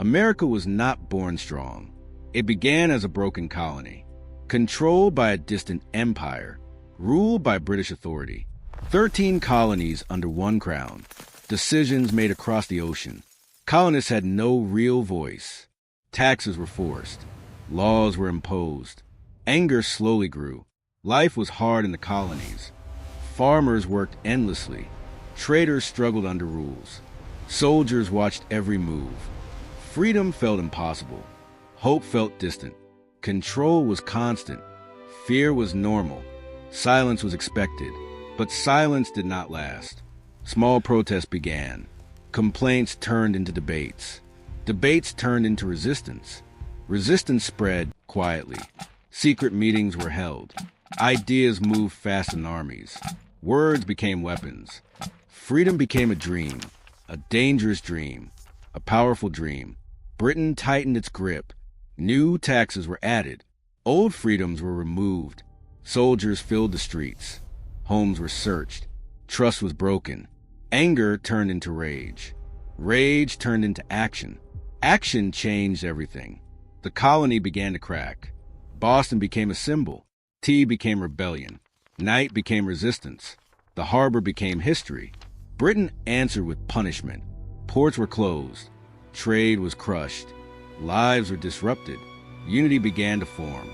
America was not born strong. It began as a broken colony, controlled by a distant empire, ruled by British authority. 13 colonies under one crown, decisions made across the ocean. Colonists had no real voice. Taxes were forced. Laws were imposed. Anger slowly grew. Life was hard in the colonies. Farmers worked endlessly. Traders struggled under rules. Soldiers watched every move. Freedom felt impossible. Hope felt distant. Control was constant. Fear was normal. Silence was expected. But silence did not last. Small protests began. Complaints turned into debates. Debates turned into resistance. Resistance spread quietly. Secret meetings were held. Ideas moved fast in armies. Words became weapons. Freedom became a dream, a dangerous dream, a powerful dream. Britain tightened its grip. New taxes were added. Old freedoms were removed. Soldiers filled the streets. Homes were searched. Trust was broken. Anger turned into rage. Rage turned into action. Action changed everything. The colony began to crack. Boston became a symbol. Tea became rebellion. Night became resistance. The harbor became history. Britain answered with punishment. Ports were closed. Trade was crushed. Lives were disrupted. Unity began to form.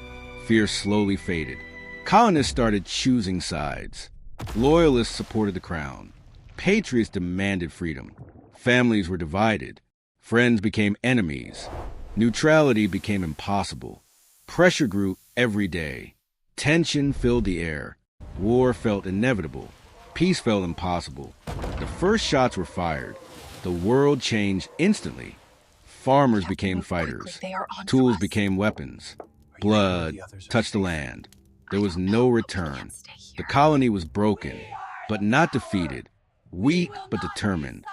Fear slowly faded. Colonists started choosing sides. Loyalists supported the crown. Patriots demanded freedom. Families were divided. Friends became enemies. Neutrality became impossible. Pressure grew every day. Tension filled the air. War felt inevitable. Peace felt impossible. The first shots were fired. The world changed instantly. Farmers became fighters. Tools became weapons. Blood touched the land. There was no return. The colony was broken, but not defeated. Weak but determined.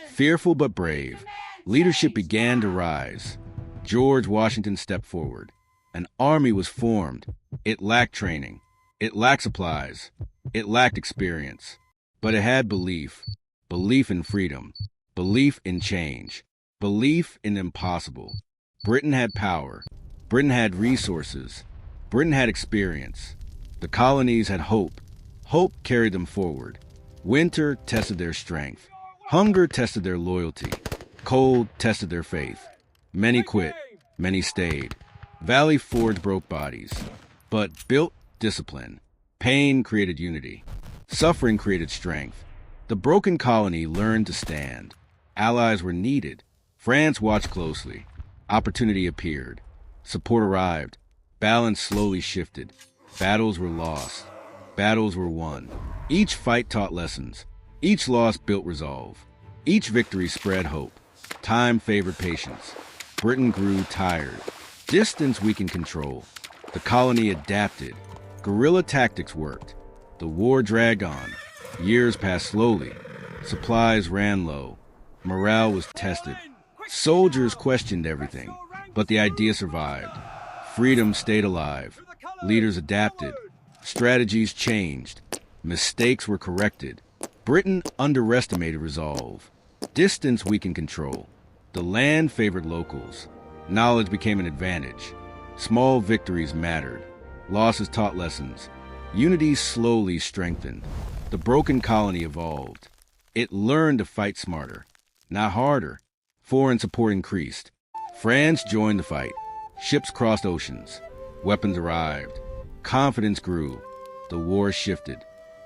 Fearful but brave. Leadership began to rise. George Washington stepped forward. An army was formed. It lacked training. It lacked supplies. It lacked experience. But it had belief. Belief in freedom. Belief in change. Belief in the impossible. Britain had power. Britain had resources. Britain had experience. The colonies had hope. Hope carried them forward. Winter tested their strength. Hunger tested their loyalty. Cold tested their faith. Many quit. Many stayed. Valley Forge broke bodies, but built discipline. Pain created unity. Suffering created strength. The broken colony learned to stand. Allies were needed. France watched closely. Opportunity appeared. Support arrived. Balance slowly shifted. Battles were lost. Battles were won. Each fight taught lessons. Each loss built resolve. Each victory spread hope. Time favored patience. Britain grew tired. Distance weakened control. The colony adapted. Guerrilla tactics worked. The war dragged on. Years passed slowly. Supplies ran low. Morale was tested. Soldiers questioned everything, but the idea survived. Freedom stayed alive. Leaders adapted. Strategies changed. Mistakes were corrected. Britain underestimated resolve. Distance weakened control. The land favored locals. Knowledge became an advantage. Small victories mattered. Losses taught lessons. Unity slowly strengthened. The broken colony evolved. It learned to fight smarter, not harder. Foreign support increased. France joined the fight. Ships crossed oceans. Weapons arrived. Confidence grew. The war shifted.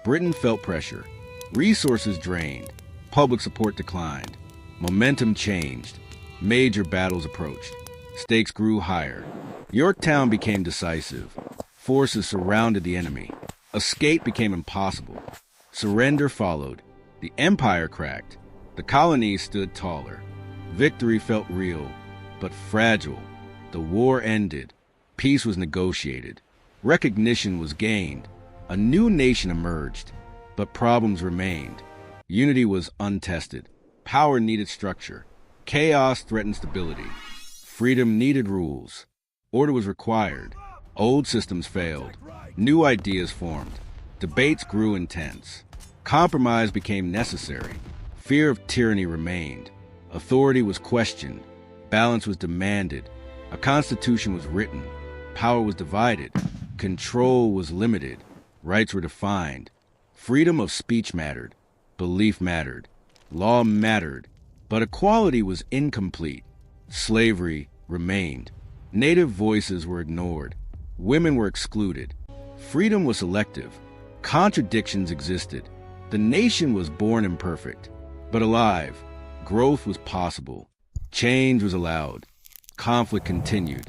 Britain felt pressure. Resources drained. Public support declined. Momentum changed. Major battles approached. Stakes grew higher. Yorktown became decisive. Forces surrounded the enemy. Escape became impossible. Surrender followed. The empire cracked. The colonies stood taller. Victory felt real, but fragile. The war ended. Peace was negotiated. Recognition was gained. A new nation emerged, but problems remained. Unity was untested. Power needed structure. Chaos threatened stability. Freedom needed rules. Order was required. Old systems failed. New ideas formed. Debates grew intense. Compromise became necessary. Fear of tyranny remained. Authority was questioned. Balance was demanded. A constitution was written. Power was divided. Control was limited. Rights were defined. Freedom of speech mattered. Belief mattered. Law mattered. But equality was incomplete. Slavery remained. Native voices were ignored. Women were excluded. Freedom was selective. Contradictions existed. The nation was born imperfect, but alive. Growth was possible. Change was allowed. Conflict continued.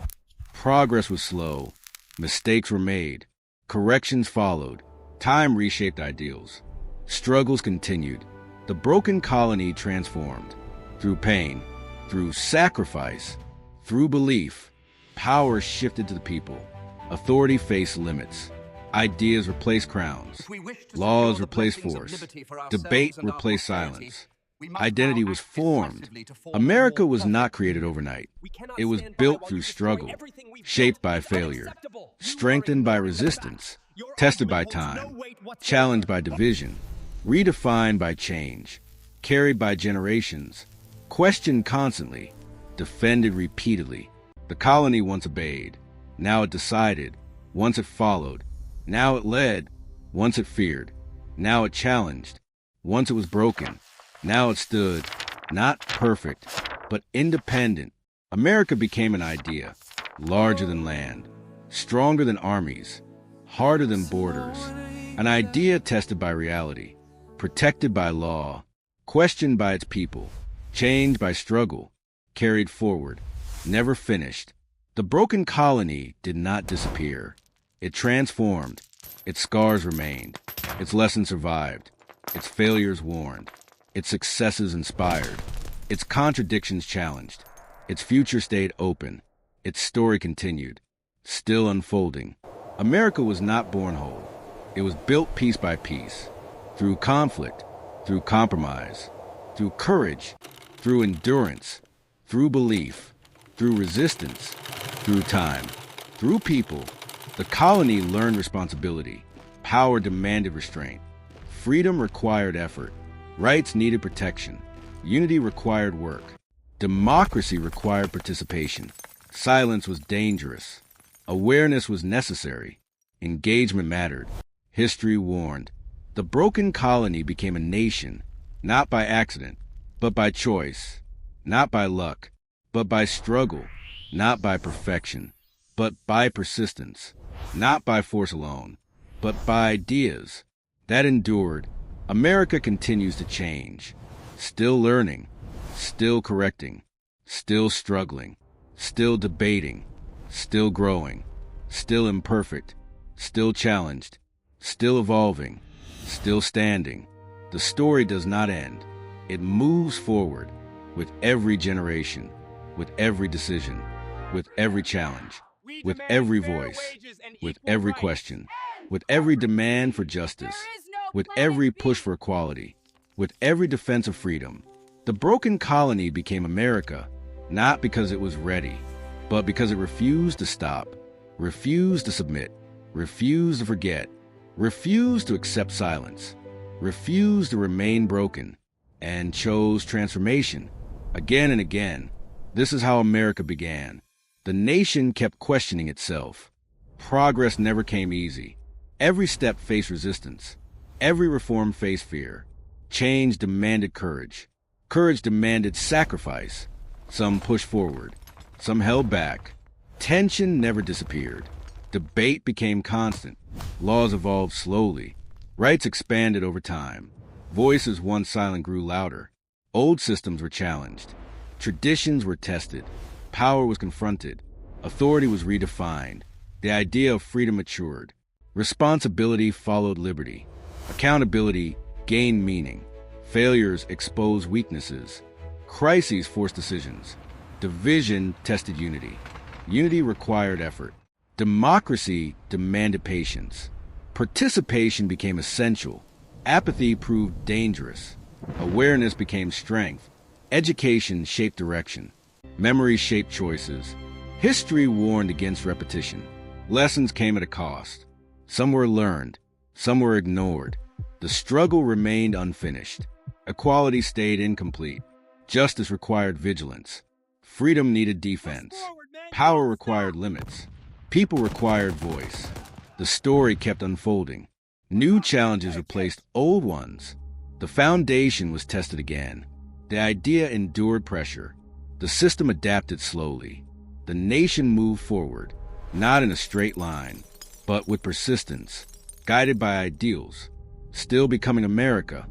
Progress was slow. Mistakes were made. Corrections followed. Time reshaped ideals. Struggles continued. The broken colony transformed. Through pain, through sacrifice, through belief, power shifted to the people. Authority faced limits. Ideas replaced crowns. Laws replaced force. Debate replaced silence. Identity was formed. America was not created overnight. It was built through struggle, shaped by failure, strengthened by resistance, tested by time, challenged by division, redefined by change, carried by generations, questioned constantly, defended repeatedly. The colony once obeyed. Now it decided. Once it followed. Now it led. Once it feared. Now it challenged. Once it was broken. Now it stood, not perfect, but independent. America became an idea, larger than land, stronger than armies, harder than borders. An idea tested by reality, protected by law, questioned by its people, changed by struggle, carried forward, never finished. The broken colony did not disappear. It transformed. Its scars remained. Its lessons survived. Its failures warned. Its successes inspired. Its contradictions challenged. Its future stayed open. Its story continued, still unfolding. America was not born whole. It was built piece by piece, through conflict, through compromise, through courage, through endurance, through belief, through resistance, through time, through people. The colony learned responsibility. Power demanded restraint. Freedom required effort. Rights needed protection. Unity required work. Democracy required participation. Silence was dangerous. Awareness was necessary. Engagement mattered. History warned. The broken colony became a nation, not by accident, but by choice. Not by luck, but by struggle. Not by perfection, but by persistence. Not by force alone, but by ideas. That endured. America continues to change, still learning, still correcting, still struggling, still debating, still growing, still imperfect, still challenged, still evolving, still standing. The story does not end. It moves forward with every generation, with every decision, with every challenge, with every voice, with every question, with every demand for justice, with every push for equality, with every defense of freedom. The broken colony became America, not because it was ready, but because it refused to stop, refused to submit, refused to forget, refused to accept silence, refused to remain broken, and chose transformation. Again and again, this is how America began. The nation kept questioning itself. Progress never came easy. Every step faced resistance. Every reform faced fear. Change demanded courage. Courage demanded sacrifice. Some pushed forward. Some held back. Tension never disappeared. Debate became constant. Laws evolved slowly. Rights expanded over time. Voices once silent grew louder. Old systems were challenged. Traditions were tested. Power was confronted. Authority was redefined. The idea of freedom matured. Responsibility followed liberty. Accountability gained meaning. Failures exposed weaknesses. Crises forced decisions. Division tested unity. Unity required effort. Democracy demanded patience. Participation became essential. Apathy proved dangerous. Awareness became strength. Education shaped direction. Memory shaped choices. History warned against repetition. Lessons came at a cost. Some were learned. Some were ignored. The struggle remained unfinished. Equality stayed incomplete. Justice required vigilance. Freedom needed defense. Power required limits. People required voice. The story kept unfolding. New challenges replaced old ones. The foundation was tested again. The idea endured pressure. The system adapted slowly. The nation moved forward, not in a straight line, but with persistence, guided by ideals, still becoming America.